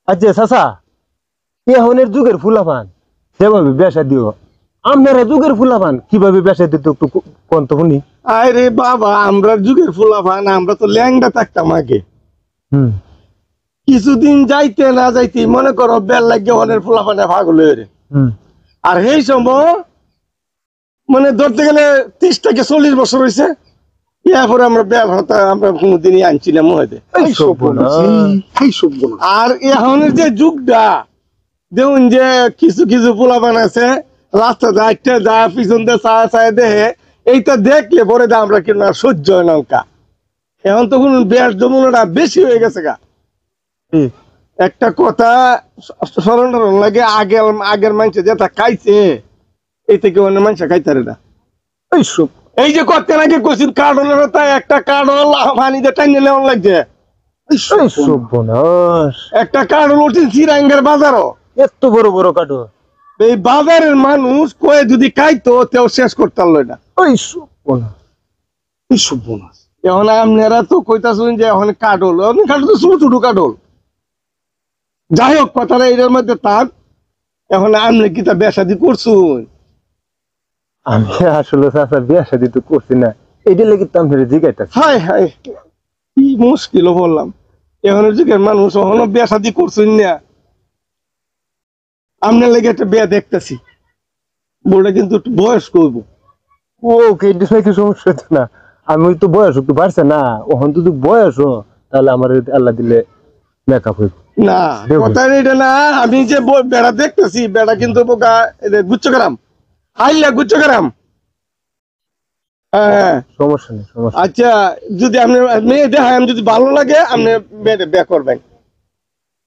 আচ্ছা চাচা এখনের যুগের ফুলাফান সেভাবে বেসা দিও আপনারা যুগের ফুলাফান কিভাবে বেসা দিত একটু কোন তো শুনি। আরে বাবা, আমরা যুগের ফুলাফান, আমরা তো ল্যাংডা থাকতাম আগে। হুম কিছুদিন যাইতে না যাইতে মনে করো বেল লাগিয়ে অনেক ফুলাফানে পাগল হয়ে রে। হুম আর সেই সময় মানে ধরতে গেলে 30 থেকে 40 বছর হয়েছে। এরপরে আমরা বেল হতা আমরা কোনোদিনই আনছি না মহেতে। আর এখনের যে যুগটা দেখুন, যে কিছু কিছু পোলাপান আছে রাস্তা যাইতে যায় পিছন দিয়ে চায় চায় দেহে, এইটা দেখলে পরে দা আমরা কিন্তু আর সহ্য হয় নৌকা। এখন তখন বেশ জমুনাটা বেশি হয়ে গেছে গা। একটা কথা স্মরণ লাগে, আগের মানুষ যেটা খাইছে এই থেকে অন্য মানুষ খাইতারে না। এই যে কতদিন আগে কইছিল কার্ডলের কথা, একটা কার্ডল পানিতে টাইনে নেওয়ার লাগছে। একটা কার্ডল উঠছে চিরাঙ্গের বাজারও, এত বড় বড় কাটো এই বাজারের মানুষ কয়ে যদি খাইতো তেও শেষ করতে পারলো না। এখন আপনারা তো কইতাছেন যে এখন কার্ডল তো ছোট ছোট কার্ডল। যাই হোক, কথাটা এটার মধ্যে তার। এখন আপনি কি তা বেসাদি করছুন? আমি আসলে চাচা বিয়া শাদি তো করছি না, এইটা লেগে তো আমি জিগাইতাছি। হায় হায়, কি মুশকিল বললাম। এখন যুগের মানুষ এখনো বেসাদি করছুন না। আপনার লেগে একটা বিয়া দেখতেছি, বউটা কিন্তু একটু বয়স করবো। ও এইটা নাকি সমস্যা হতো না, আমি তো বয়স একটু বাড়ছে না, ওখান তো বয়স তাহলে আমার আল্লাহ দিলে মেকআপ হইব না, কথা এটা না। আমি যে বেড়া দেখতেছি, বেড়া কিন্তু বোকা গুচ্ছগ্রাম হাইলা গুচ্ছগ্রাম। হ্যাঁ সমস্যা নেই সমস্যা। আচ্ছা, যদি আপনি মেয়ে দেখায় আমি যদি ভালো লাগে আপনি মেয়েটা বিয়ে করবেন।